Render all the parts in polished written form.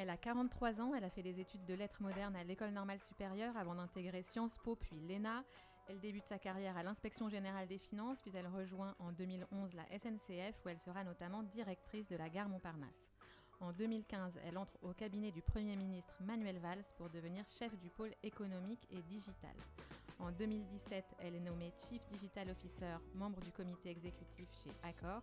Elle a 43 ans, elle a fait des études de lettres modernes à l'École normale supérieure avant d'intégrer Sciences Po puis l'ENA. Elle débute sa carrière à l'Inspection générale des finances, puis elle rejoint en 2011 la SNCF où elle sera notamment directrice de la gare Montparnasse. En 2015, elle entre au cabinet du Premier ministre Manuel Valls pour devenir chef du pôle économique et digital. En 2017, elle est nommée Chief Digital Officer, membre du comité exécutif chez Accor.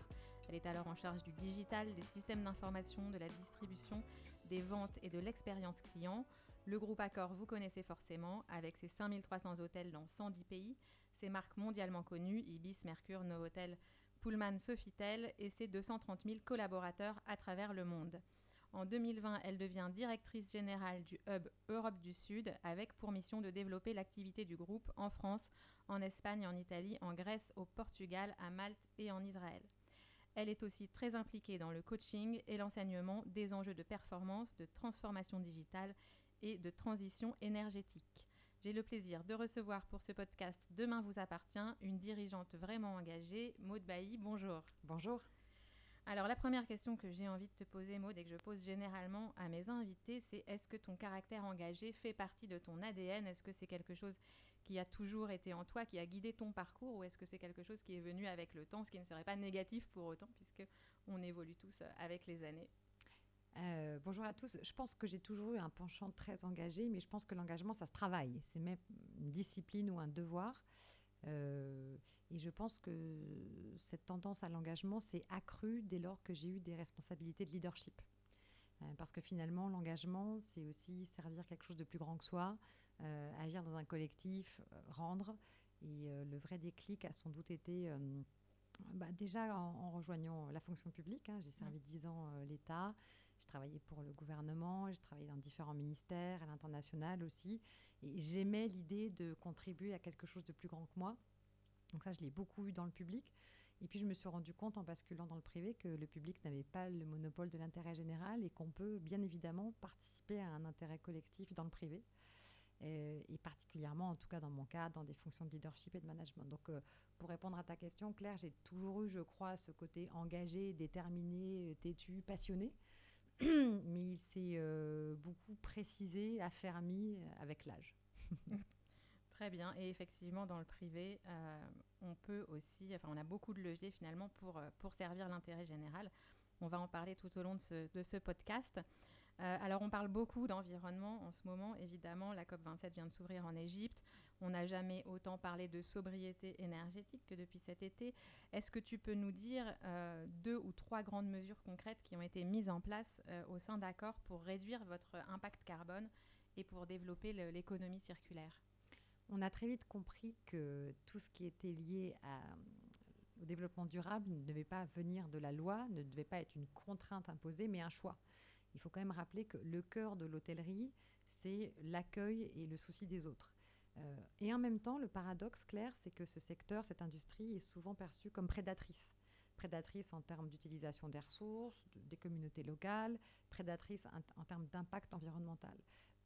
Elle est alors en charge du digital, des systèmes d'information, de la distribution, des ventes et de l'expérience client. Le groupe Accor, vous connaissez forcément, avec ses 5300 hôtels dans 110 pays, ses marques mondialement connues, Ibis, Mercure, Novotel, Pullman, Sofitel et ses 230 000 collaborateurs à travers le monde. En 2020, elle devient directrice générale du hub Europe du Sud avec pour mission de développer l'activité du groupe en France, en Espagne, en Italie, en Grèce, au Portugal, à Malte et en Israël. Elle est aussi très impliquée dans le coaching et l'enseignement des enjeux de performance, de transformation digitale et de transition énergétique. J'ai le plaisir de recevoir pour ce podcast Demain vous appartient une dirigeante vraiment engagée, Maud Bailly. Bonjour. Bonjour. Alors la première question que j'ai envie de te poser, Maud, et que je pose généralement à mes invités, c'est est-ce que ton caractère engagé fait partie de ton ADN? Est-ce que c'est quelque chose qui a toujours été en toi, qui a guidé ton parcours, ou est-ce que c'est quelque chose qui est venu avec le temps, ce qui ne serait pas négatif pour autant, puisqu'on évolue tous avec les années? Bonjour à tous. Je pense que j'ai toujours eu un penchant très engagé, mais je pense que l'engagement, ça se travaille. C'est même une discipline ou un devoir. Et je pense que cette tendance à l'engagement s'est accrue dès lors que j'ai eu des responsabilités de leadership. Parce que finalement, l'engagement, c'est aussi servir quelque chose de plus grand que soi, agir dans un collectif, rendre. Et le vrai déclic a sans doute été... déjà en rejoignant la fonction publique, j'ai servi 10 ans l'État, j'ai travaillé pour le gouvernement, j'ai travaillé dans différents ministères, à l'international aussi, et j'aimais l'idée de contribuer à quelque chose de plus grand que moi. Donc ça, je l'ai beaucoup eu dans le public. Et puis je me suis rendu compte en basculant dans le privé que le public n'avait pas le monopole de l'intérêt général et qu'on peut bien évidemment participer à un intérêt collectif dans le privé. Et particulièrement, en tout cas dans mon cas, dans des fonctions de leadership et de management. Donc, pour répondre à ta question, Claire, j'ai toujours eu, je crois, ce côté engagé, déterminé, têtu, passionné. Mais il s'est beaucoup précisé, affermi avec l'âge. Très bien. Et effectivement, dans le privé, on peut aussi, on a beaucoup de leviers finalement pour servir l'intérêt général. On va en parler tout au long de ce podcast. Alors, on parle beaucoup d'environnement en ce moment. Évidemment, la COP27 vient de s'ouvrir en Égypte. On n'a jamais autant parlé de sobriété énergétique que depuis cet été. Est-ce que tu peux nous dire 2 ou 3 grandes mesures concrètes qui ont été mises en place au sein d'Accor pour réduire votre impact carbone et pour développer l'économie circulaire? On a très vite compris que tout ce qui était lié au développement durable ne devait pas venir de la loi, ne devait pas être une contrainte imposée, mais un choix. Il faut quand même rappeler que le cœur de l'hôtellerie, c'est l'accueil et le souci des autres. Et en même temps, le paradoxe, Claire, c'est que ce secteur, cette industrie, est souvent perçue comme prédatrice. Prédatrice en termes d'utilisation des ressources, des communautés locales, prédatrice en termes d'impact environnemental.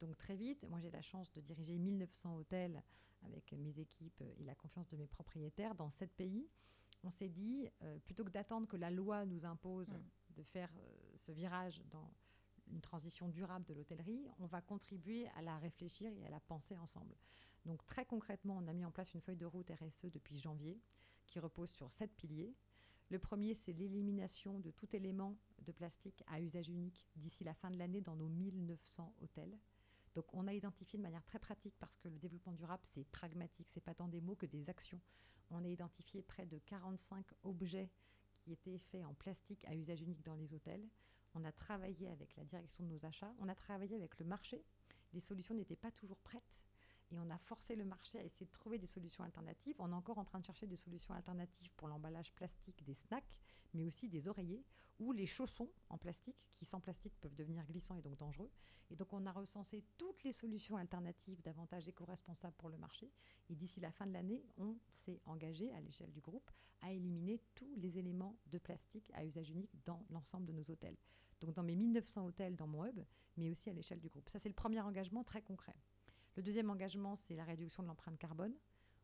Donc très vite, moi j'ai la chance de diriger 1900 hôtels avec mes équipes et la confiance de mes propriétaires dans 7 pays. On s'est dit, plutôt que d'attendre que la loi nous impose de faire ce virage dans une transition durable de l'hôtellerie, on va contribuer à la réfléchir et à la penser ensemble. Donc très concrètement, on a mis en place une feuille de route RSE depuis janvier qui repose sur 7 piliers. Le premier, c'est l'élimination de tout élément de plastique à usage unique d'ici la fin de l'année dans nos 1900 hôtels. Donc on a identifié de manière très pratique, parce que le développement durable, c'est pragmatique, c'est pas tant des mots que des actions. On a identifié près de 45 objets qui étaient faits en plastique à usage unique dans les hôtels. On a travaillé avec la direction de nos achats, on a travaillé avec le marché. Les solutions n'étaient pas toujours prêtes. Et on a forcé le marché à essayer de trouver des solutions alternatives. On est encore en train de chercher des solutions alternatives pour l'emballage plastique des snacks, mais aussi des oreillers ou les chaussons en plastique, qui sans plastique peuvent devenir glissants et donc dangereux. Et donc on a recensé toutes les solutions alternatives davantage éco-responsables pour le marché. Et d'ici la fin de l'année, on s'est engagé à l'échelle du groupe à éliminer tous les éléments de plastique à usage unique dans l'ensemble de nos hôtels. Donc dans mes 1900 hôtels dans mon hub, mais aussi à l'échelle du groupe. Ça, c'est le premier engagement très concret. Le deuxième engagement, c'est la réduction de l'empreinte carbone,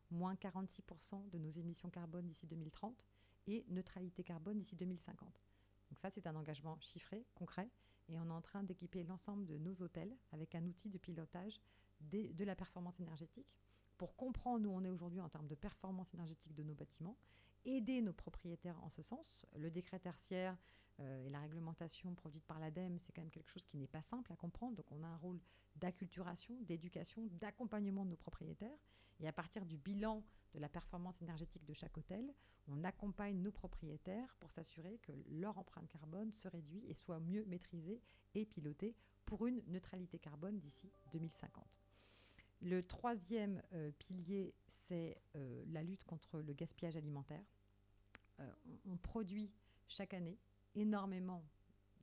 moins 46% de nos émissions carbone d'ici 2030 et neutralité carbone d'ici 2050. Donc ça, c'est un engagement chiffré, concret. Et on est en train d'équiper l'ensemble de nos hôtels avec un outil de pilotage de la performance énergétique pour comprendre où on est aujourd'hui en termes de performance énergétique de nos bâtiments, aider nos propriétaires en ce sens. Le décret tertiaire et la réglementation produite par l'ADEME, c'est quand même quelque chose qui n'est pas simple à comprendre. Donc on a un rôle d'acculturation, d'éducation, d'accompagnement de nos propriétaires. Et à partir du bilan de la performance énergétique de chaque hôtel, on accompagne nos propriétaires pour s'assurer que leur empreinte carbone se réduit et soit mieux maîtrisée et pilotée pour une neutralité carbone d'ici 2050. Le troisième pilier, c'est la lutte contre le gaspillage alimentaire. On produit chaque année énormément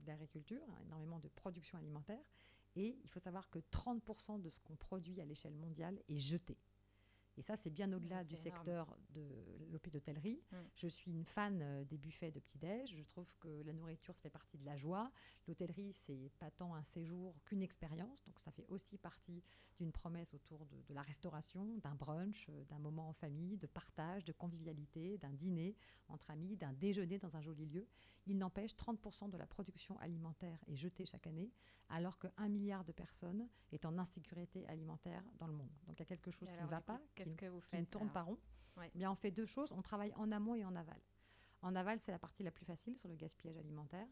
d'agriculture, énormément de production alimentaire, et il faut savoir que 30% de ce qu'on produit à l'échelle mondiale est jeté. Et ça, c'est bien au-delà du secteur de l'hôtellerie. Je suis une fan des buffets de petit-déj. Je trouve que la nourriture, ça fait partie de la joie. L'hôtellerie, c'est pas tant un séjour qu'une expérience. Donc, ça fait aussi partie d'une promesse autour de la restauration, d'un brunch, d'un moment en famille, de partage, de convivialité, d'un dîner entre amis, d'un déjeuner dans un joli lieu. Il n'empêche, 30% de la production alimentaire est jetée chaque année, alors que 1 milliard de personnes est en insécurité alimentaire dans le monde. Donc, il y a quelque chose qui ne va pas, qui ne tourne pas rond. Ouais. Eh bien, on fait 2 choses. On travaille en amont et en aval. En aval, c'est la partie la plus facile sur le gaspillage alimentaire.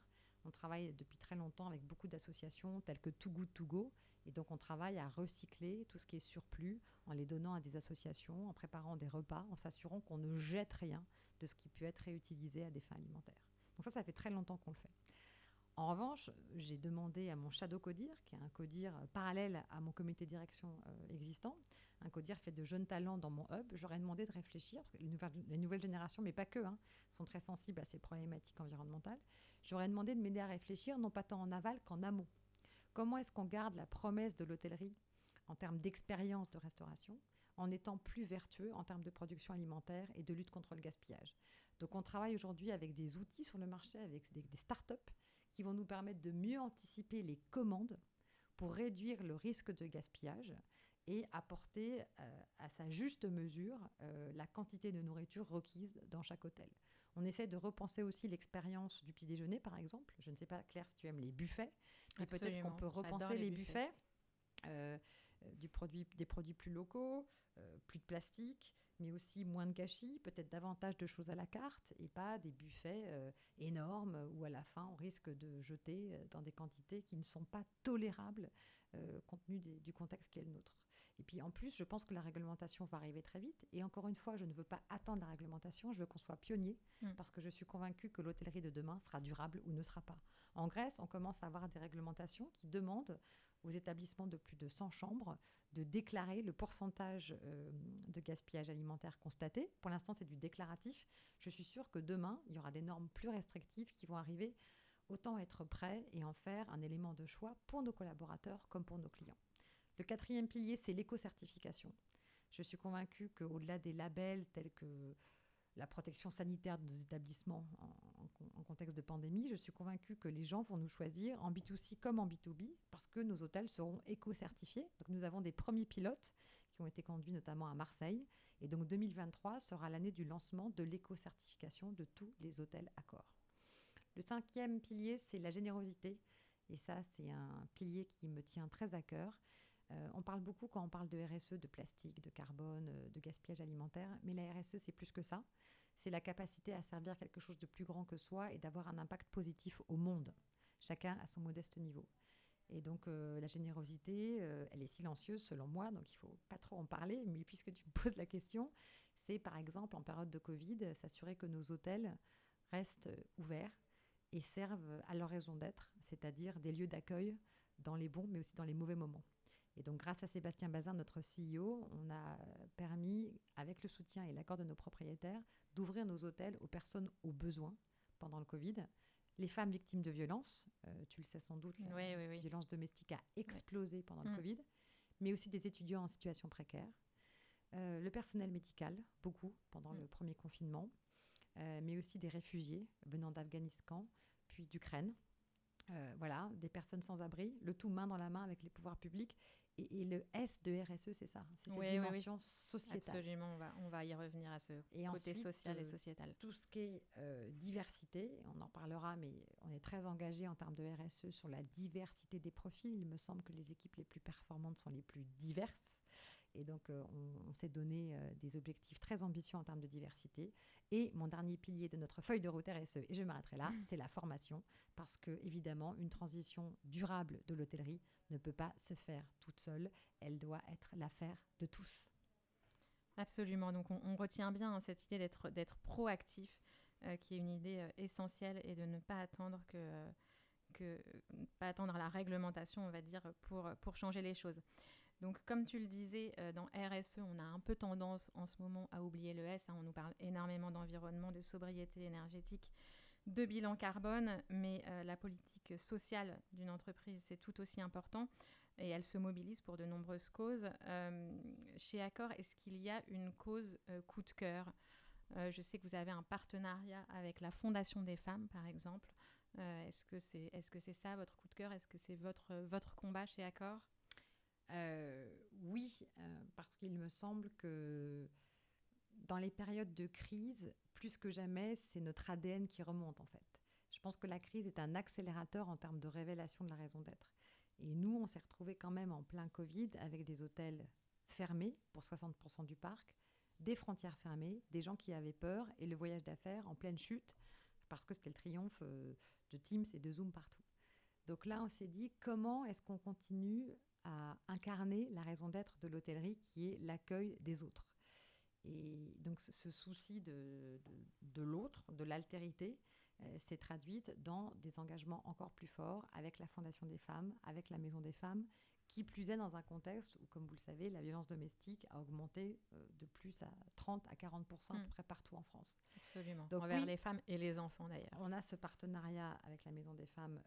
On travaille depuis très longtemps avec beaucoup d'associations telles que Too Good To Go. Et donc, on travaille à recycler tout ce qui est surplus en les donnant à des associations, en préparant des repas, en s'assurant qu'on ne jette rien de ce qui peut être réutilisé à des fins alimentaires. Donc ça fait très longtemps qu'on le fait. En revanche, j'ai demandé à mon Shadow Codir, qui est un codir parallèle à mon comité de direction existant, un codir fait de jeunes talents dans mon hub, j'aurais demandé de réfléchir, parce que les nouvelles générations, mais pas que, sont très sensibles à ces problématiques environnementales. J'aurais demandé de m'aider à réfléchir, non pas tant en aval qu'en amont. Comment est-ce qu'on garde la promesse de l'hôtellerie en termes d'expérience de restauration, en étant plus vertueux en termes de production alimentaire et de lutte contre le gaspillage. Donc on travaille aujourd'hui avec des outils sur le marché, avec des startups qui vont nous permettre de mieux anticiper les commandes pour réduire le risque de gaspillage et apporter à sa juste mesure la quantité de nourriture requise dans chaque hôtel. On essaie de repenser aussi l'expérience du petit déjeuner, par exemple. Je ne sais pas, Claire, si tu aimes les buffets, mais Absolument. peut-être qu'on peut repenser les buffets. Des produits plus locaux, plus de plastique, mais aussi moins de gâchis, peut-être davantage de choses à la carte et pas des buffets énormes où à la fin on risque de jeter dans des quantités qui ne sont pas tolérables compte tenu du contexte qui est le nôtre. Et puis en plus, je pense que la réglementation va arriver très vite. Et encore une fois, je ne veux pas attendre la réglementation, je veux qu'on soit pionnier parce que je suis convaincue que l'hôtellerie de demain sera durable ou ne sera pas. En Grèce, on commence à avoir des réglementations qui demandent aux établissements de plus de 100 chambres de déclarer le pourcentage de gaspillage alimentaire constaté. Pour l'instant, c'est du déclaratif. Je suis sûre que demain, il y aura des normes plus restrictives qui vont arriver. Autant être prêt et en faire un élément de choix pour nos collaborateurs comme pour nos clients. Le 4e pilier, c'est l'éco-certification. Je suis convaincue qu'au-delà des labels tels que la protection sanitaire de nos établissements en contexte de pandémie, je suis convaincue que les gens vont nous choisir en B2C comme en B2B parce que nos hôtels seront éco-certifiés. Donc nous avons des premiers pilotes qui ont été conduits notamment à Marseille. Et donc 2023 sera l'année du lancement de l'éco-certification de tous les hôtels Accor. Le 5e pilier, c'est la générosité. Et ça, c'est un pilier qui me tient très à cœur. On parle beaucoup quand on parle de RSE, de plastique, de carbone, de gaspillage alimentaire. Mais la RSE, c'est plus que ça. C'est la capacité à servir quelque chose de plus grand que soi et d'avoir un impact positif au monde, chacun à son modeste niveau. Et donc la générosité, elle est silencieuse selon moi, donc il ne faut pas trop en parler. Mais puisque tu me poses la question, c'est par exemple en période de Covid, s'assurer que nos hôtels restent ouverts et servent à leur raison d'être, c'est-à-dire des lieux d'accueil dans les bons mais aussi dans les mauvais moments. Et donc, grâce à Sébastien Bazin, notre CEO, on a permis, avec le soutien et l'accord de nos propriétaires, d'ouvrir nos hôtels aux personnes au besoin pendant le Covid. Les femmes victimes de violences, tu le sais sans doute, la violence domestique a explosé pendant le Covid, mais aussi des étudiants en situation précaire. Le personnel médical, beaucoup, pendant le premier confinement, mais aussi des réfugiés venant d'Afghanistan, puis d'Ukraine. voilà, des personnes sans abri, le tout main dans la main avec les pouvoirs publics. Et le S de RSE, c'est ça, c'est cette dimension sociétale. Absolument, on va y revenir à ce côté ensuite, social et sociétal. Tout ce qui est diversité, on en parlera, mais on est très engagé en termes de RSE sur la diversité des profils. Il me semble que les équipes les plus performantes sont les plus diverses. Et donc, on s'est donné des objectifs très ambitieux en termes de diversité. Et mon dernier pilier de notre feuille de route RSE, et je m'arrêterai là, c'est la formation. Parce que, évidemment, une transition durable de l'hôtellerie ne peut pas se faire toute seule. Elle doit être l'affaire de tous. Absolument. Donc, on retient bien cette idée d'être proactif, qui est une idée essentielle, et de ne pas attendre pas attendre la réglementation, on va dire, pour changer les choses. Donc, comme tu le disais, dans RSE, on a un peu tendance en ce moment à oublier le S. On nous parle énormément d'environnement, de sobriété énergétique, de bilan carbone, mais la politique sociale d'une entreprise, c'est tout aussi important, et elle se mobilise pour de nombreuses causes. Chez Accor, est-ce qu'il y a une cause coup de cœur ? Je sais que vous avez un partenariat avec la Fondation des femmes, par exemple. Est-ce que c'est ça votre coup de cœur ? Est-ce que c'est votre combat chez Accor ? Oui, parce qu'il me semble que dans les périodes de crise, plus que jamais, c'est notre ADN qui remonte en fait. Je pense que la crise est un accélérateur en termes de révélation de la raison d'être. Et nous, on s'est retrouvés quand même en plein Covid avec des hôtels fermés pour 60% du parc, des frontières fermées, des gens qui avaient peur et le voyage d'affaires en pleine chute parce que c'était le triomphe de Teams et de Zoom partout. Donc là, on s'est dit comment est-ce qu'on continue à incarner la raison d'être de l'hôtellerie qui est l'accueil des autres. Et donc ce souci de l'autre, de l'altérité, s'est traduite dans des engagements encore plus forts avec la Fondation des femmes, avec la Maison des femmes, qui plus est dans un contexte où, comme vous le savez, la violence domestique a augmenté de plus à 30 à 40% à peu près partout en France. Absolument, donc, envers les femmes et les enfants d'ailleurs. On a ce partenariat avec la Maison des femmes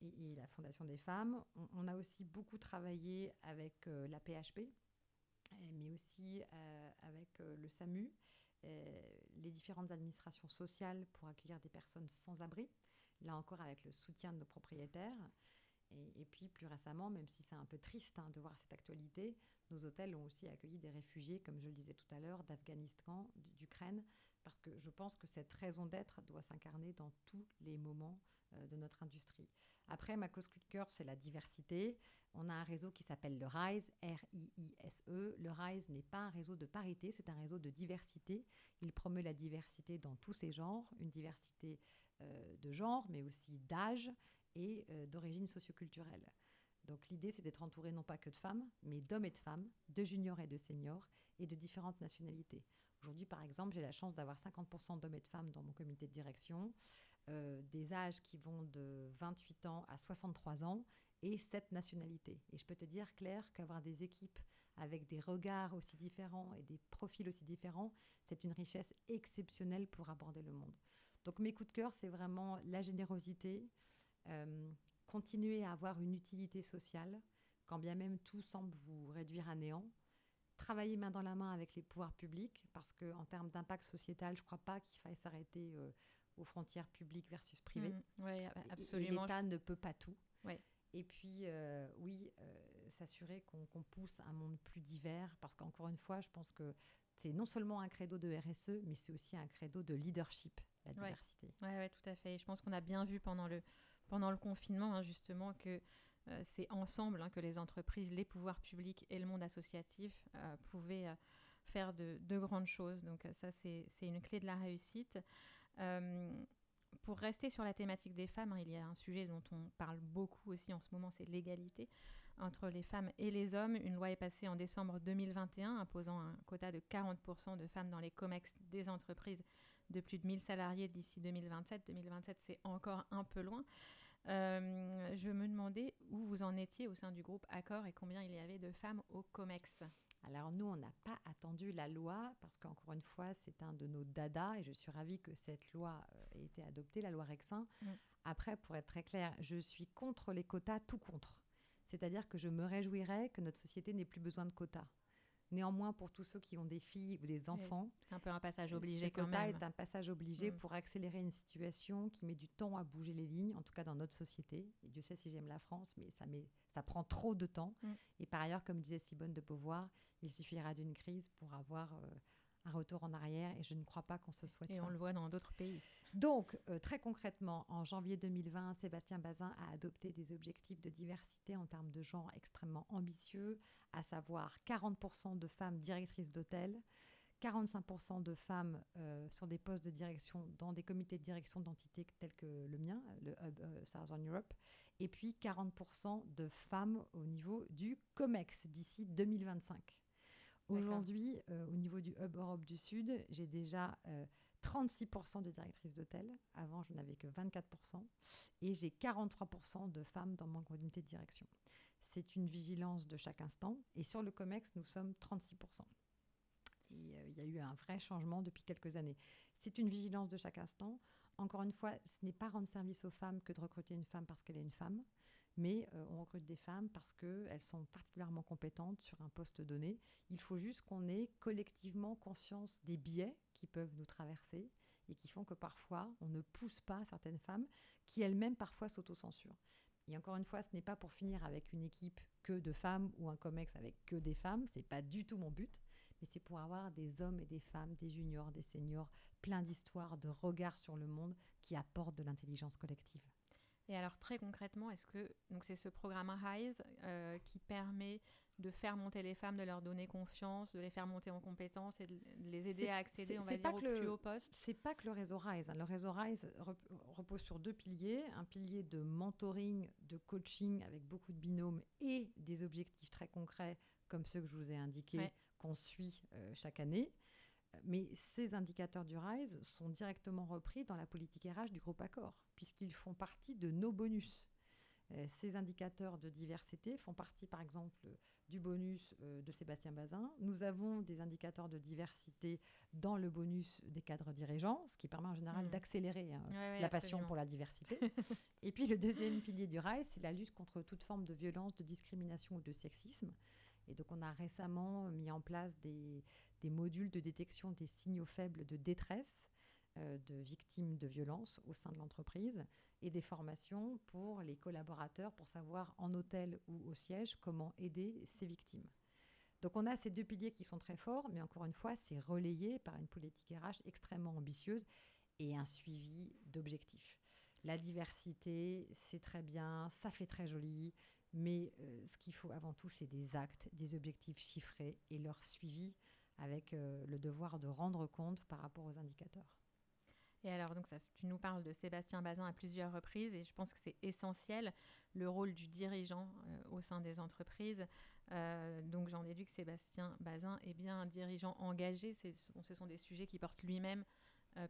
et la Fondation des femmes. On a aussi beaucoup travaillé avec la PHP, mais aussi avec le SAMU, les différentes administrations sociales pour accueillir des personnes sans abri, là encore avec le soutien de nos propriétaires. Et puis plus récemment, même si c'est un peu triste de voir cette actualité, nos hôtels ont aussi accueilli des réfugiés, comme je le disais tout à l'heure, d'Afghanistan, d'Ukraine, parce que je pense que cette raison d'être doit s'incarner dans tous les moments de notre industrie. Après, ma cause coup de cœur, c'est la diversité. On a un réseau qui s'appelle le RISE, R-I-I-S-E. Le RISE n'est pas un réseau de parité, c'est un réseau de diversité. Il promeut la diversité dans tous ses genres, une diversité de genre, mais aussi d'âge et d'origine socioculturelle. Donc l'idée, c'est d'être entouré non pas que de femmes, mais d'hommes et de femmes, de juniors et de seniors, et de différentes nationalités. Aujourd'hui, par exemple, j'ai la chance d'avoir 50% d'hommes et de femmes dans mon comité de direction, des âges qui vont de 28 ans à 63 ans, et 7 nationalités. Et je peux te dire, Claire, qu'avoir des équipes avec des regards aussi différents et des profils aussi différents, c'est une richesse exceptionnelle pour aborder le monde. Donc mes coups de cœur, c'est vraiment la générosité, continuer à avoir une utilité sociale, quand bien même tout semble vous réduire à néant, travailler main dans la main avec les pouvoirs publics, parce qu'en termes d'impact sociétal, je ne crois pas qu'il faille s'arrêter aux frontières publiques versus privées. Oui, absolument. Et l'État ne peut pas tout. Ouais. Et puis, s'assurer qu'on pousse un monde plus divers, parce qu'encore une fois, je pense que c'est non seulement un credo de RSE, mais c'est aussi un credo de leadership, la diversité. Oui, tout à fait. Et je pense qu'on a bien vu pendant le confinement, justement, que c'est ensemble que les entreprises, les pouvoirs publics et le monde associatif pouvaient faire de grandes choses. Donc ça, c'est une clé de la réussite. Pour rester sur la thématique des femmes, il y a un sujet dont on parle beaucoup aussi en ce moment, c'est l'égalité entre les femmes et les hommes. Une loi est passée en décembre 2021 imposant un quota de 40% de femmes dans les COMEX des entreprises de plus de 1000 salariés d'ici 2027. 2027, c'est encore un peu loin. Je me demandais où vous en étiez au sein du groupe Accor et combien il y avait de femmes au COMEX. Alors nous, on n'a pas attendu la loi parce qu'encore une fois, c'est un de nos dadas et je suis ravie que cette loi ait été adoptée, la loi Rexin. Après, pour être très claire, je suis contre les quotas, tout contre. C'est-à-dire que je me réjouirais que notre société n'ait plus besoin de quotas. Néanmoins, pour tous ceux qui ont des filles ou des enfants, c'est un peu un passage obligé ce quand quota même. est un passage obligé pour accélérer une situation qui met du temps à bouger les lignes, en tout cas dans notre société. Et Dieu sait si j'aime la France, mais ça prend trop de temps. Et par ailleurs, comme disait Simone de Beauvoir, il suffira d'une crise pour avoir un retour en arrière, et je ne crois pas qu'on se souhaite ça. Et on le voit dans d'autres pays. Donc, très concrètement, en janvier 2020, Sébastien Bazin a adopté des objectifs de diversité en termes de genre extrêmement ambitieux, à savoir 40% de femmes directrices d'hôtels, 45% de femmes sur des postes de direction dans des comités de direction d'entités tels que le mien, le Hub Southern Europe, et puis 40% de femmes au niveau du COMEX d'ici 2025. Aujourd'hui, au niveau du Hub Europe du Sud, j'ai déjà 36% de directrices d'hôtel. Avant, je n'avais que 24%. Et j'ai 43% de femmes dans mon comité de direction. C'est une vigilance de chaque instant. Et sur le COMEX, nous sommes 36%. Et il y a eu un vrai changement depuis quelques années. C'est une vigilance de chaque instant. Encore une fois, ce n'est pas rendre service aux femmes que de recruter une femme parce qu'elle est une femme. Mais on recrute des femmes parce qu'elles sont particulièrement compétentes sur un poste donné. Il faut juste qu'on ait collectivement conscience des biais qui peuvent nous traverser et qui font que parfois, on ne pousse pas certaines femmes qui elles-mêmes parfois s'autocensurent. Et encore une fois, ce n'est pas pour finir avec une équipe que de femmes ou un COMEX avec que des femmes. Ce n'est pas du tout mon but. Mais c'est pour avoir des hommes et des femmes, des juniors, des seniors, plein d'histoires, de regards sur le monde qui apportent de l'intelligence collective. Et alors très concrètement, est-ce que donc c'est ce programme RISE qui permet de faire monter les femmes, de leur donner confiance, de les faire monter en compétences et de les aider à accéder, on va dire, au plus haut poste? C'est pas que le réseau RISE. Le réseau RISE repose sur 2 piliers. Un pilier de mentoring, de coaching avec beaucoup de binômes et des objectifs très concrets comme ceux que je vous ai indiqués qu'on suit chaque année. Mais ces indicateurs du RISE sont directement repris dans la politique RH du groupe Accor, puisqu'ils font partie de nos bonus. Ces indicateurs de diversité font partie, par exemple, du bonus de Sébastien Bazin. Nous avons des indicateurs de diversité dans le bonus des cadres dirigeants, ce qui permet en général d'accélérer la passion pour la diversité. Et puis le deuxième pilier du RISE, c'est la lutte contre toute forme de violence, de discrimination ou de sexisme. Et donc, on a récemment mis en place des modules de détection des signaux faibles de détresse de victimes de violences au sein de l'entreprise et des formations pour les collaborateurs pour savoir en hôtel ou au siège comment aider ces victimes. Donc, on a ces 2 piliers qui sont très forts, mais encore une fois, c'est relayé par une politique RH extrêmement ambitieuse et un suivi d'objectifs. La diversité, c'est très bien, ça fait très joli. Mais ce qu'il faut avant tout, c'est des actes, des objectifs chiffrés et leur suivi avec le devoir de rendre compte par rapport aux indicateurs. Et alors, donc tu nous parles de Sébastien Bazin à plusieurs reprises et je pense que c'est essentiel, le rôle du dirigeant au sein des entreprises. Donc, j'en déduis que Sébastien Bazin est bien un dirigeant engagé. Ce sont des sujets qu'il porte lui-même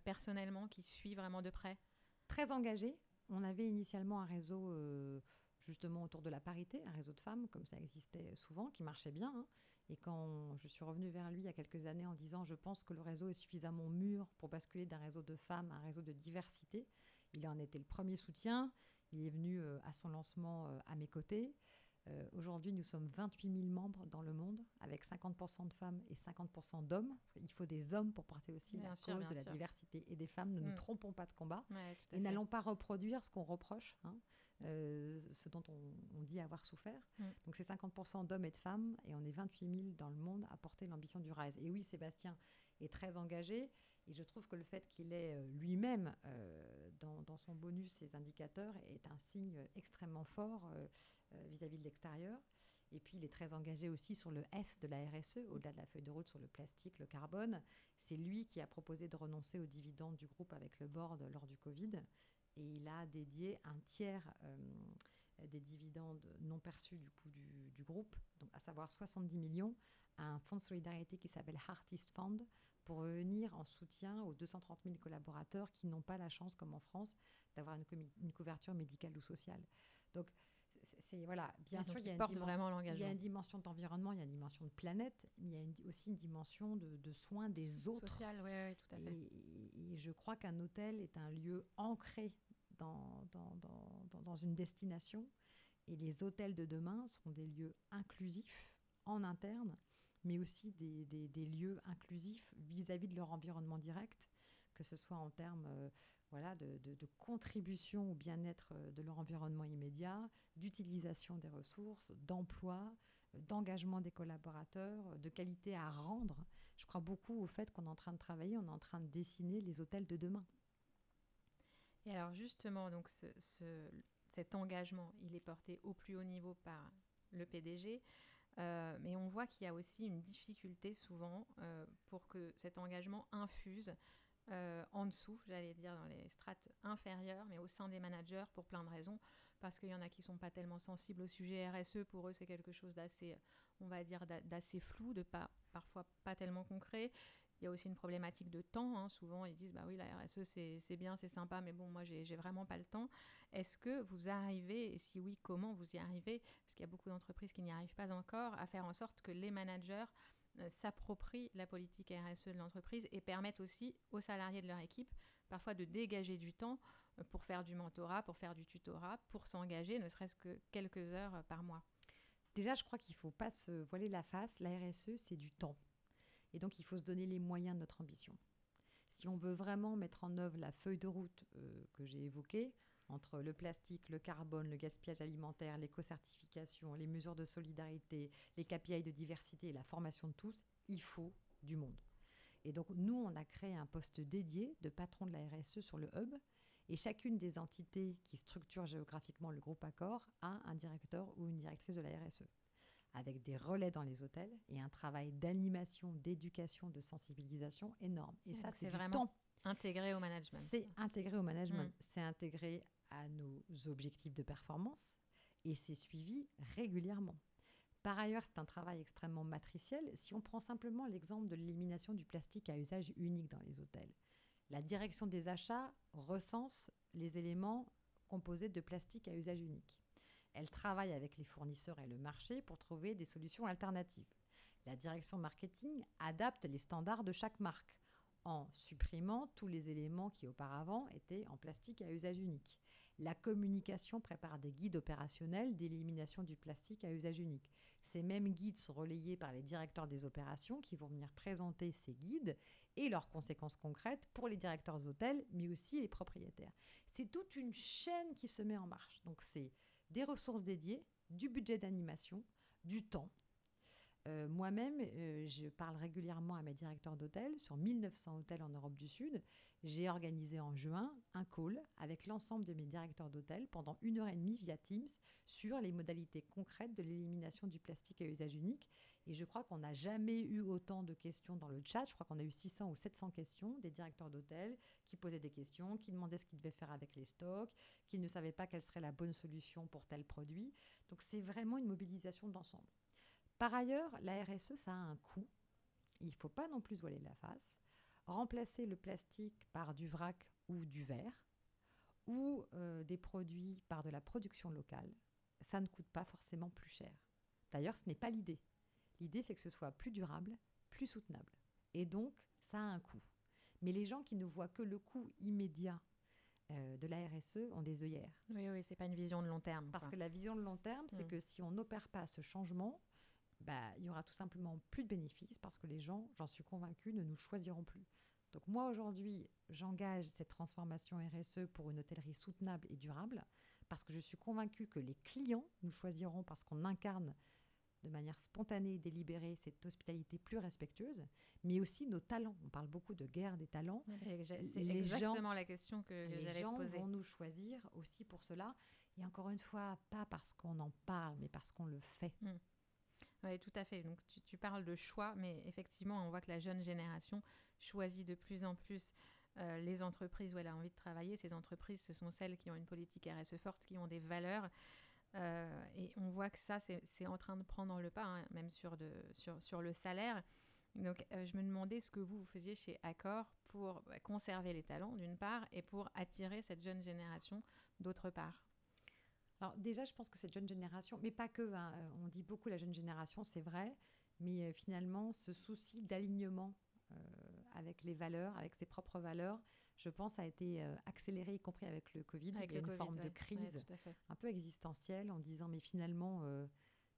personnellement, qui suit vraiment de près. Très engagé. On avait initialement un réseau justement autour de la parité, un réseau de femmes, comme ça existait souvent, qui marchait bien. Et quand je suis revenue vers lui il y a quelques années en disant « Je pense que le réseau est suffisamment mûr pour basculer d'un réseau de femmes à un réseau de diversité », il en était le premier soutien. Il est venu à son lancement à mes côtés. Aujourd'hui, nous sommes 28 000 membres dans le monde, avec 50% de femmes et 50% d'hommes. Il faut des hommes pour porter aussi la cause de la diversité et des femmes. Ne nous trompons pas de combat. Et n'allons pas reproduire ce qu'on reproche, ce dont on dit avoir souffert. Donc, c'est 50% d'hommes et de femmes, et on est 28 000 dans le monde à porter l'ambition du RISE. Et oui, Sébastien est très engagé, et je trouve que le fait qu'il ait lui-même dans son bonus ces indicateurs est un signe extrêmement fort vis-à-vis de l'extérieur. Et puis, il est très engagé aussi sur le S de la RSE, au-delà de la feuille de route sur le plastique, le carbone. C'est lui qui a proposé de renoncer aux dividendes du groupe avec le board lors du Covid. Et il a dédié un tiers des dividendes non perçus du coup du groupe, donc à savoir 70 millions, à un fonds de solidarité qui s'appelle Heartist Fund, pour venir en soutien aux 230 000 collaborateurs qui n'ont pas la chance, comme en France, d'avoir une couverture médicale ou sociale. Donc, voilà, bien sûr, il y a une dimension d'environnement, il y a une dimension de planète, mais il y a aussi une dimension de soins des autres. Social, oui, tout à fait. Et je crois qu'un hôtel est un lieu ancré dans une destination. Et les hôtels de demain seront des lieux inclusifs, en interne, mais aussi des lieux inclusifs vis-à-vis de leur environnement direct, que ce soit en termes de contribution au bien-être de leur environnement immédiat, d'utilisation des ressources, d'emploi, d'engagement des collaborateurs, de qualité à rendre. Je crois beaucoup au fait qu'on est en train de travailler, on est en train de dessiner les hôtels de demain. Et alors justement, donc cet engagement, il est porté au plus haut niveau par le PDG, mais on voit qu'il y a aussi une difficulté souvent pour que cet engagement infuse en dessous, j'allais dire dans les strates inférieures, mais au sein des managers pour plein de raisons, parce qu'il y en a qui ne sont pas tellement sensibles au sujet RSE, pour eux c'est quelque chose d'assez, on va dire, d'assez flou, parfois pas tellement concret. Il y a aussi une problématique de temps, hein. Souvent ils disent bah oui, la RSE c'est bien, c'est sympa, mais bon, moi j'ai vraiment pas le temps. Est-ce que vous arrivez, et si oui, comment vous y arrivez, parce qu'il y a beaucoup d'entreprises qui n'y arrivent pas encore, à faire en sorte que les managers s'approprient la politique RSE de l'entreprise et permettent aussi aux salariés de leur équipe parfois de dégager du temps pour faire du mentorat, pour faire du tutorat, pour s'engager, ne serait-ce que quelques heures par mois. Déjà, je crois qu'il ne faut pas se voiler la face. La RSE, c'est du temps. Et donc, il faut se donner les moyens de notre ambition. Si on veut vraiment mettre en œuvre la feuille de route que j'ai évoquée, entre le plastique, le carbone, le gaspillage alimentaire, l'éco-certification, les mesures de solidarité, les KPI de diversité et la formation de tous, il faut du monde. Et donc, nous, on a créé un poste dédié de patron de la RSE sur le hub. Et chacune des entités qui structurent géographiquement le groupe Accor a un directeur ou une directrice de la RSE, avec des relais dans les hôtels et un travail d'animation, d'éducation, de sensibilisation énorme. Et ça, c'est du temps. Intégré au management. C'est intégré au management. C'est intégré à nos objectifs de performance et c'est suivi régulièrement. Par ailleurs, c'est un travail extrêmement matriciel. Si on prend simplement l'exemple de l'élimination du plastique à usage unique dans les hôtels, la direction des achats recense les éléments composés de plastique à usage unique. Elle travaille avec les fournisseurs et le marché pour trouver des solutions alternatives. La direction marketing adapte les standards de chaque marque en supprimant tous les éléments qui auparavant étaient en plastique à usage unique. La communication prépare des guides opérationnels d'élimination du plastique à usage unique. Ces mêmes guides sont relayés par les directeurs des opérations qui vont venir présenter ces guides et leurs conséquences concrètes pour les directeurs d'hôtels, mais aussi les propriétaires. C'est toute une chaîne qui se met en marche. Donc c'est des ressources dédiées, du budget d'animation, du temps. Moi-même, je parle régulièrement à mes directeurs d'hôtels sur 1900 hôtels en Europe du Sud. J'ai organisé en juin un call avec l'ensemble de mes directeurs d'hôtels pendant 1h30 via Teams sur les modalités concrètes de l'élimination du plastique à usage unique. Et je crois qu'on n'a jamais eu autant de questions dans le chat. Je crois qu'on a eu 600 ou 700 questions des directeurs d'hôtels qui posaient des questions, qui demandaient ce qu'ils devaient faire avec les stocks, qui ne savaient pas quelle serait la bonne solution pour tel produit. Donc c'est vraiment une mobilisation d'ensemble. Par ailleurs, la RSE, ça a un coût. Il ne faut pas non plus se voiler la face. Remplacer le plastique par du vrac ou du verre ou des produits par de la production locale, ça ne coûte pas forcément plus cher. D'ailleurs, ce n'est pas l'idée. L'idée, c'est que ce soit plus durable, plus soutenable. Et donc, ça a un coût. Mais les gens qui ne voient que le coût immédiat de la RSE ont des œillères. Oui, c'est pas une vision de long terme. Parce que la vision de long terme, c'est que si on n'opère pas ce changement, il y aura tout simplement plus de bénéfices parce que les gens, j'en suis convaincue, ne nous choisiront plus. Donc moi, aujourd'hui, j'engage cette transformation RSE pour une hôtellerie soutenable et durable parce que je suis convaincue que les clients nous choisiront parce qu'on incarne de manière spontanée et délibérée cette hospitalité plus respectueuse, mais aussi nos talents. On parle beaucoup de guerre des talents. C'est exactement la question que j'allais te poser. Les gens vont nous choisir aussi pour cela. Et encore une fois, pas parce qu'on en parle, mais parce qu'on le fait. Oui, tout à fait. Donc, tu parles de choix, mais effectivement, on voit que la jeune génération choisit de plus en plus les entreprises où elle a envie de travailler. Ces entreprises, ce sont celles qui ont une politique RSE forte, qui ont des valeurs. Et on voit que ça, c'est en train de prendre le pas, hein, même sur le salaire. Donc, je me demandais ce que vous faisiez chez Accor pour conserver les talents, d'une part, et pour attirer cette jeune génération, d'autre part. Alors déjà, je pense que cette jeune génération, mais pas que, hein, on dit beaucoup la jeune génération, c'est vrai, mais finalement, ce souci d'alignement avec les valeurs, avec ses propres valeurs, je pense, a été accéléré, y compris avec le Covid. Il y a une forme de crise un peu existentielle en disant, mais finalement,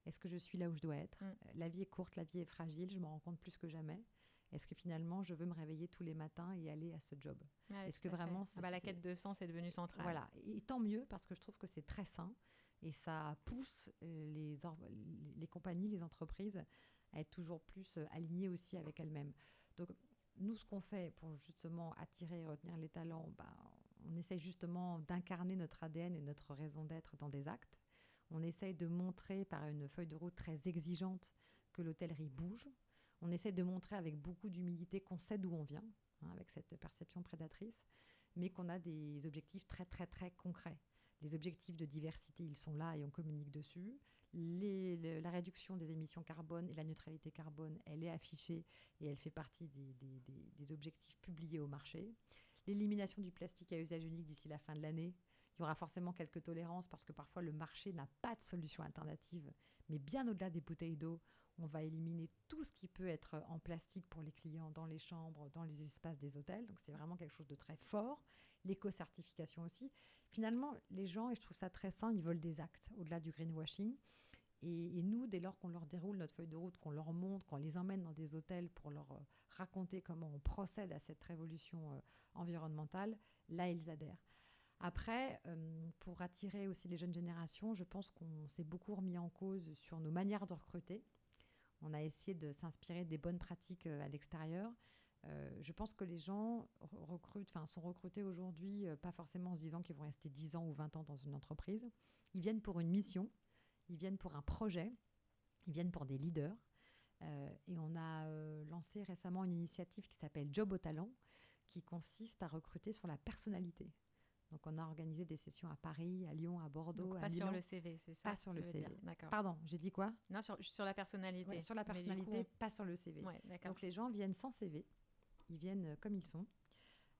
Est-ce que je suis là où je dois être? La vie est courte, la vie est fragile, je m'en rends compte plus que jamais. Est-ce que finalement, je veux me réveiller tous les matins et aller à ce job? Est-ce que vraiment... la quête de sens est devenue centrale. Voilà, et tant mieux, parce que je trouve que c'est très sain, et ça pousse les compagnies, les entreprises, à être toujours plus alignées aussi avec elles-mêmes. Donc, nous, ce qu'on fait pour justement attirer et retenir les talents, on essaie justement d'incarner notre ADN et notre raison d'être dans des actes. On essaye de montrer par une feuille de route très exigeante que l'hôtellerie bouge. On essaie de montrer avec beaucoup d'humilité qu'on sait d'où on vient, avec cette perception prédatrice, mais qu'on a des objectifs très, très, très concrets. Les objectifs de diversité, ils sont là et on communique dessus. La réduction des émissions carbone et la neutralité carbone, elle est affichée et elle fait partie des objectifs publiés au marché. L'élimination du plastique à usage unique d'ici la fin de l'année. Il y aura forcément quelques tolérances parce que parfois le marché n'a pas de solution alternative. Mais bien au-delà des bouteilles d'eau, on va éliminer tout ce qui peut être en plastique pour les clients dans les chambres, dans les espaces des hôtels. Donc c'est vraiment quelque chose de très fort. L'éco-certification aussi. Finalement, les gens, et je trouve ça très sain, ils veulent des actes au-delà du greenwashing. Et nous, dès lors qu'on leur déroule notre feuille de route, qu'on leur montre, qu'on les emmène dans des hôtels pour leur raconter comment on procède à cette révolution environnementale, là, ils adhèrent. Après, pour attirer aussi les jeunes générations, je pense qu'on s'est beaucoup remis en cause sur nos manières de recruter. On a essayé de s'inspirer des bonnes pratiques à l'extérieur. Je pense que les gens sont recrutés aujourd'hui, pas forcément en se disant qu'ils vont rester 10 ans ou 20 ans dans une entreprise. Ils viennent pour une mission, ils viennent pour un projet, ils viennent pour des leaders. Et on a lancé récemment une initiative qui s'appelle Job au talent, qui consiste à recruter sur la personnalité. Donc, on a organisé des sessions à Paris, à Lyon, à Bordeaux, à Milan. Pas sur le CV, c'est ça? Pas sur le CV. D'accord. Pardon, j'ai dit quoi? Non, sur la personnalité. Ouais, sur la personnalité, pas sur le CV. Ouais, d'accord. Donc, les gens viennent sans CV. Ils viennent comme ils sont.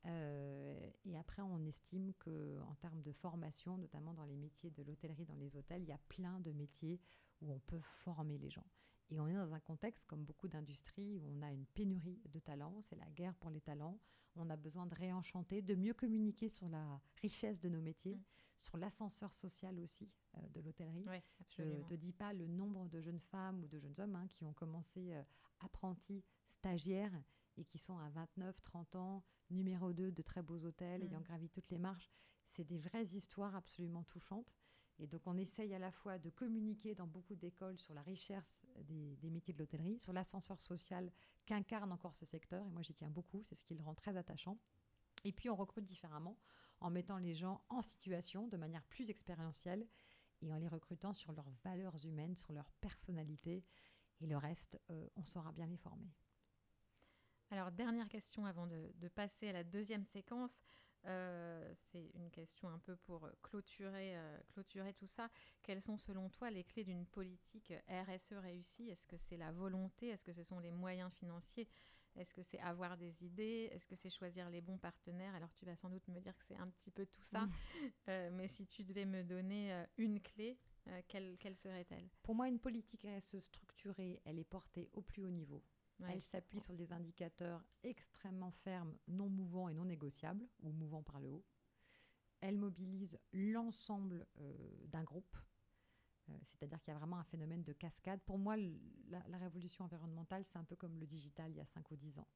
Et après, on estime qu'en termes de formation, notamment dans les métiers de l'hôtellerie, dans les hôtels, il y a plein de métiers où on peut former les gens. Et on est dans un contexte, comme beaucoup d'industries, où on a une pénurie de talents. C'est la guerre pour les talents. On a besoin de réenchanter, de mieux communiquer sur la richesse de nos métiers, sur l'ascenseur social aussi de l'hôtellerie. Ouais, je ne te dis pas le nombre de jeunes femmes ou de jeunes hommes qui ont commencé apprentis, stagiaires, et qui sont à 29, 30 ans, numéro 2 de très beaux hôtels, ayant gravi toutes les marches. C'est des vraies histoires absolument touchantes. Et donc, on essaye à la fois de communiquer dans beaucoup d'écoles sur la richesse des métiers de l'hôtellerie, sur l'ascenseur social qu'incarne encore ce secteur. Et moi, j'y tiens beaucoup. C'est ce qui le rend très attachant. Et puis, on recrute différemment en mettant les gens en situation de manière plus expérientielle et en les recrutant sur leurs valeurs humaines, sur leur personnalité. Et le reste, on saura bien les former. Alors, dernière question avant de passer à la deuxième séquence. C'est une question un peu pour clôturer tout ça. Quelles sont selon toi les clés d'une politique RSE réussie? Est-ce que c'est la volonté? Est-ce que ce sont les moyens financiers? Est-ce que c'est avoir des idées? Est-ce que c'est choisir les bons partenaires? Alors tu vas sans doute me dire que c'est un petit peu tout ça. Mais si tu devais me donner une clé, quelle serait-elle? Pour moi, une politique RSE structurée, elle est portée au plus haut niveau. Ouais. Elle s'appuie sur des indicateurs extrêmement fermes, non mouvants et non négociables, ou mouvants par le haut. Elle mobilise l'ensemble d'un groupe, c'est-à-dire qu'il y a vraiment un phénomène de cascade. Pour moi, la révolution environnementale, c'est un peu comme le digital il y a 5 ou 10 ans.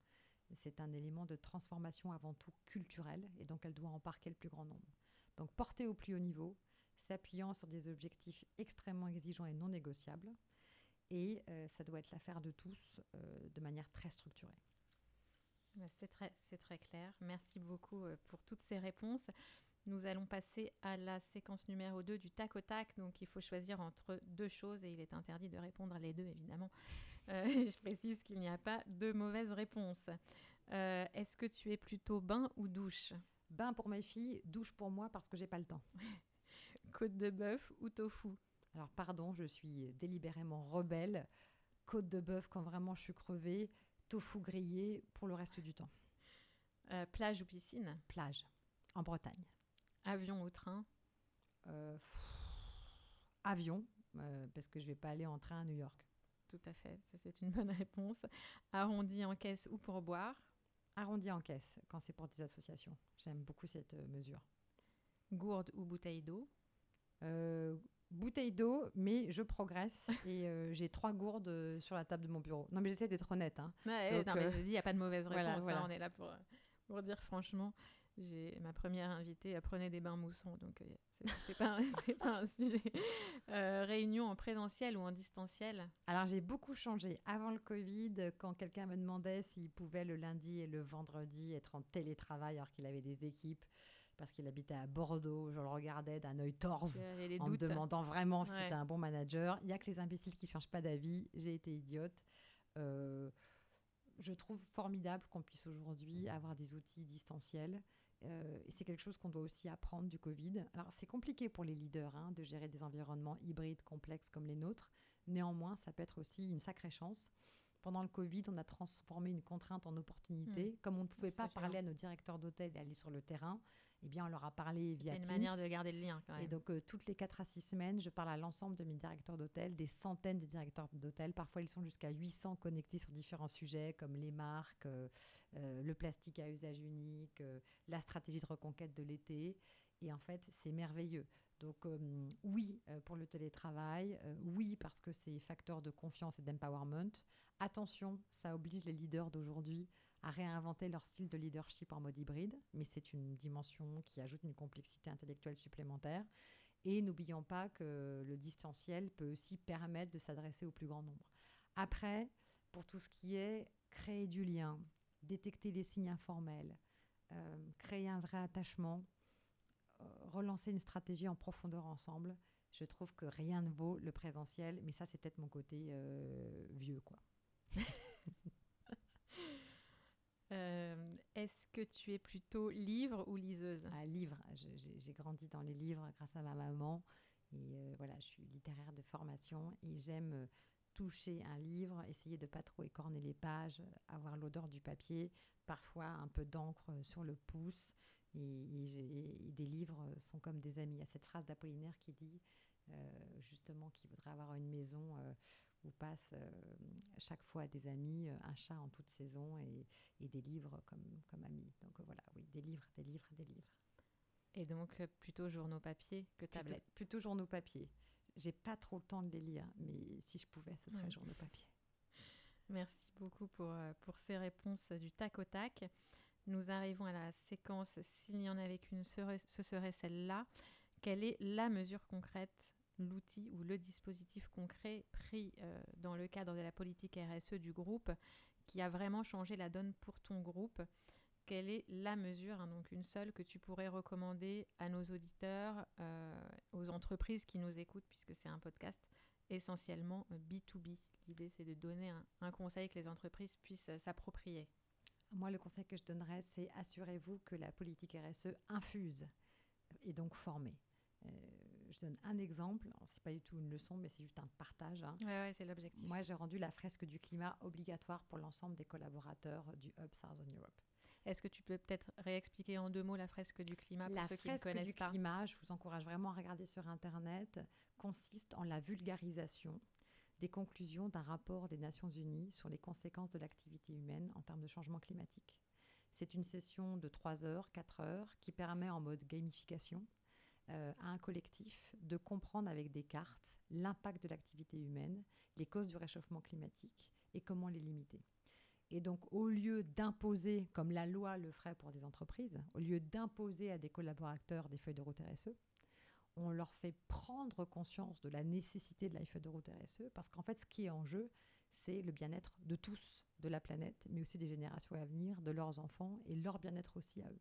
C'est un élément de transformation avant tout culturelle, et donc elle doit embarquer le plus grand nombre. Donc portée au plus haut niveau, s'appuyant sur des objectifs extrêmement exigeants et non négociables, et ça doit être l'affaire de tous de manière très structurée. C'est très clair. Merci beaucoup pour toutes ces réponses. Nous allons passer à la séquence numéro 2 du tac au tac. Donc, il faut choisir entre deux choses et il est interdit de répondre les deux, évidemment. Je précise qu'il n'y a pas de mauvaise réponse. Est-ce que tu es plutôt bain ou douche? Bain pour mes filles, douche pour moi parce que j'ai pas le temps. Côte de bœuf ou tofu? Alors, pardon, je suis délibérément rebelle. Côte de bœuf quand vraiment je suis crevée. Tofu grillé pour le reste du temps. Plage ou piscine? Plage, en Bretagne. Avion ou train? Avion, parce que je ne vais pas aller en train à New York. Tout à fait, ça, c'est une bonne réponse. Arrondi en caisse ou pour boire? Arrondi en caisse, quand c'est pour des associations. J'aime beaucoup cette mesure. Gourde ou bouteille d'eau? bouteille d'eau, mais je progresse et j'ai 3 gourdes sur la table de mon bureau. Non, mais j'essaie d'être honnête. Hein. Ouais, Donc, non, mais je dis, il n'y a pas de mauvaise réponse. voilà, voilà. On est là pour dire franchement. Ma première invitée prenait des bains moussants, donc c'est pas, c'est pas un sujet. Réunion en présentiel ou en distanciel? Alors, j'ai beaucoup changé. Avant le Covid, quand quelqu'un me demandait s'il pouvait le lundi et le vendredi être en télétravail alors qu'il avait des équipes, parce qu'il habitait à Bordeaux, je le regardais d'un œil torve en me demandant vraiment si c'était un bon manager. Il n'y a que les imbéciles qui ne changent pas d'avis. J'ai été idiote. Je trouve formidable qu'on puisse aujourd'hui avoir des outils distanciels. Et c'est quelque chose qu'on doit aussi apprendre du Covid. Alors, c'est compliqué pour les leaders de gérer des environnements hybrides complexes comme les nôtres. Néanmoins, ça peut être aussi une sacrée chance. Pendant le Covid, on a transformé une contrainte en opportunité. Comme on ne pouvait pas parler à nos directeurs d'hôtel et aller sur le terrain, eh bien, on leur a parlé via Teams. C'est une manière de garder le lien quand même. Et donc, toutes les 4 à 6 semaines, je parle à l'ensemble de mes directeurs d'hôtel, des centaines de directeurs d'hôtel. Parfois, ils sont jusqu'à 800 connectés sur différents sujets comme les marques, le plastique à usage unique, la stratégie de reconquête de l'été. Et en fait, c'est merveilleux. Donc, oui, pour le télétravail. Oui, parce que c'est facteur de confiance et d'empowerment. Attention, ça oblige les leaders d'aujourd'hui à réinventer leur style de leadership en mode hybride, mais c'est une dimension qui ajoute une complexité intellectuelle supplémentaire. Et n'oublions pas que le distanciel peut aussi permettre de s'adresser au plus grand nombre. Après, pour tout ce qui est créer du lien, détecter les signes informels, créer un vrai attachement, relancer une stratégie en profondeur ensemble, je trouve que rien ne vaut le présentiel, mais ça, c'est peut-être mon côté vieux, quoi. Est-ce que tu es plutôt livre ou liseuse? Livre. J'ai grandi dans les livres grâce à ma maman. Et voilà, je suis littéraire de formation et j'aime toucher un livre, essayer de ne pas trop écorner les pages, avoir l'odeur du papier, parfois un peu d'encre sur le pouce. Et des livres sont comme des amis. Il y a cette phrase d'Apollinaire qui dit justement qu'il voudrait avoir une maison où passent chaque fois des amis, un chat en toute saison et des livres comme amis. Donc voilà, oui, des livres. Et donc plutôt journaux papier que tablette? Plutôt journaux papier. J'ai pas trop le temps de les lire, mais si je pouvais, ce serait journaux papier. Merci beaucoup pour ces réponses du tac au tac. Nous arrivons à la séquence, s'il n'y en avait qu'une, ce serait celle-là. Quelle est la mesure concrète, l'outil ou le dispositif concret pris dans le cadre de la politique RSE du groupe qui a vraiment changé la donne pour ton groupe? Quelle est la mesure, donc une seule, que tu pourrais recommander à nos auditeurs, aux entreprises qui nous écoutent, puisque c'est un podcast essentiellement B2B. L'idée, c'est de donner un conseil que les entreprises puissent s'approprier. Moi, le conseil que je donnerais, c'est assurez-vous que la politique RSE infuse et donc formée. Je donne un exemple. Ce n'est pas du tout une leçon, mais c'est juste un partage. Ouais, c'est l'objectif. Moi, j'ai rendu la fresque du climat obligatoire pour l'ensemble des collaborateurs du Hub Southern Europe. Est-ce que tu peux peut-être réexpliquer en 2 mots la fresque du climat pour ceux qui ne connaissent pas? La fresque du climat, je vous encourage vraiment à regarder sur Internet, consiste en la vulgarisation des conclusions d'un rapport des Nations Unies sur les conséquences de l'activité humaine en termes de changement climatique. C'est une session de 3 heures, 4 heures, qui permet en mode gamification à un collectif de comprendre avec des cartes l'impact de l'activité humaine, les causes du réchauffement climatique et comment les limiter. Et donc, au lieu d'imposer, comme la loi le ferait pour des entreprises, au lieu d'imposer à des collaborateurs des feuilles de route RSE, on leur fait prendre conscience de la nécessité de la feuille de route RSE, parce qu'en fait, ce qui est en jeu, c'est le bien-être de tous, de la planète, mais aussi des générations à venir, de leurs enfants, et leur bien-être aussi à eux.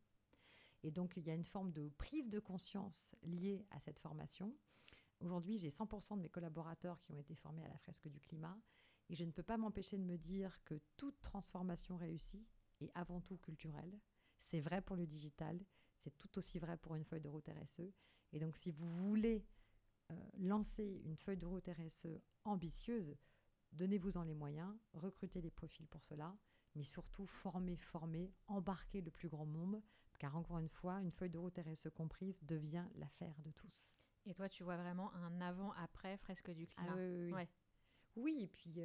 Et donc, il y a une forme de prise de conscience liée à cette formation. Aujourd'hui, j'ai 100% de mes collaborateurs qui ont été formés à la fresque du climat, et je ne peux pas m'empêcher de me dire que toute transformation réussie est avant tout culturelle. C'est vrai pour le digital, c'est tout aussi vrai pour une feuille de route RSE. Et donc, si vous voulez lancer une feuille de route RSE ambitieuse, donnez-vous-en les moyens, recrutez les profils pour cela, mais surtout formez, embarquez le plus grand nombre, car encore une fois, une feuille de route RSE comprise devient l'affaire de tous. Et toi, tu vois vraiment un avant-après fresque du climat? Oui. Ouais. Oui, et puis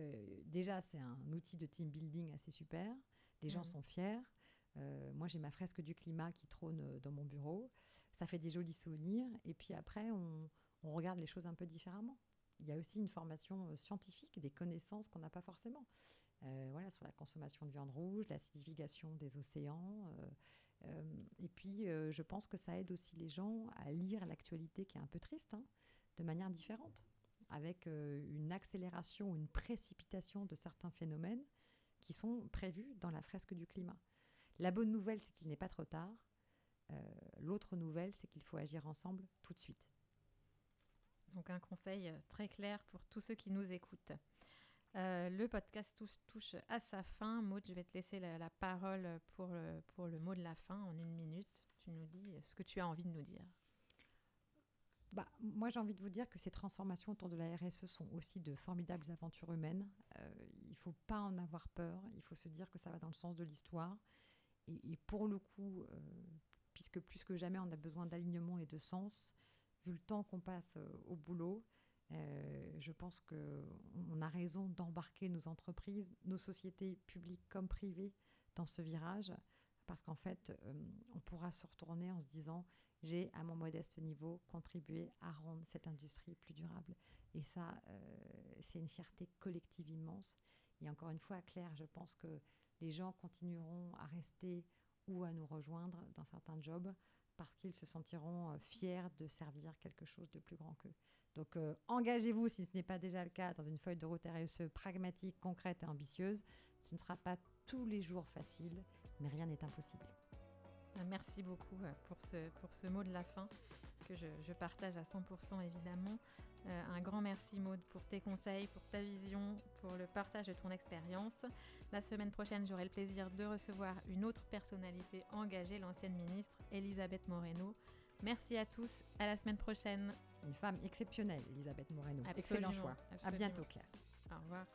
déjà, c'est un outil de team building assez super. Les gens sont fiers. Moi, j'ai ma fresque du climat qui trône dans mon bureau. Ça fait des jolis souvenirs. Et puis après, on regarde les choses un peu différemment. Il y a aussi une formation scientifique, des connaissances qu'on n'a pas forcément. Voilà, sur la consommation de viande rouge, l'acidification des océans. Et puis, je pense que ça aide aussi les gens à lire l'actualité qui est un peu triste, hein, de manière différente, avec une accélération ou une précipitation de certains phénomènes qui sont prévus dans la fresque du climat. La bonne nouvelle, c'est qu'il n'est pas trop tard. L'autre nouvelle, c'est qu'il faut agir ensemble tout de suite. Donc un conseil très clair pour tous ceux qui nous écoutent. Le podcast touche à sa fin. Maud, je vais te laisser la parole pour le mot de la fin en 1 minute. Tu nous dis ce que tu as envie de nous dire. Moi, j'ai envie de vous dire que ces transformations autour de la RSE sont aussi de formidables aventures humaines. Il ne faut pas en avoir peur. Il faut se dire que ça va dans le sens de l'histoire. Et pour le coup, puisque plus que jamais, on a besoin d'alignement et de sens, vu le temps qu'on passe au boulot, je pense qu'on a raison d'embarquer nos entreprises, nos sociétés publiques comme privées dans ce virage, parce qu'en fait, on pourra se retourner en se disant « j'ai, à mon modeste niveau, contribué à rendre cette industrie plus durable ». Et ça, c'est une fierté collective immense. Et encore une fois, Claire, je pense que les gens continueront à rester ou à nous rejoindre dans certains jobs parce qu'ils se sentiront fiers de servir quelque chose de plus grand qu'eux. Donc, engagez-vous, si ce n'est pas déjà le cas, dans une feuille de route RSE pragmatique, concrète et ambitieuse. Ce ne sera pas tous les jours facile, mais rien n'est impossible. Merci beaucoup pour ce mot de la fin que je partage à 100% évidemment. Un grand merci Maud pour tes conseils, pour ta vision, pour le partage de ton expérience. La semaine prochaine, j'aurai le plaisir de recevoir une autre personnalité engagée, l'ancienne ministre Elisabeth Moreno. Merci à tous, à la semaine prochaine. Une femme exceptionnelle, Elisabeth Moreno. Absolument, Excellent choix. absolument. À bientôt, Claire. Au revoir.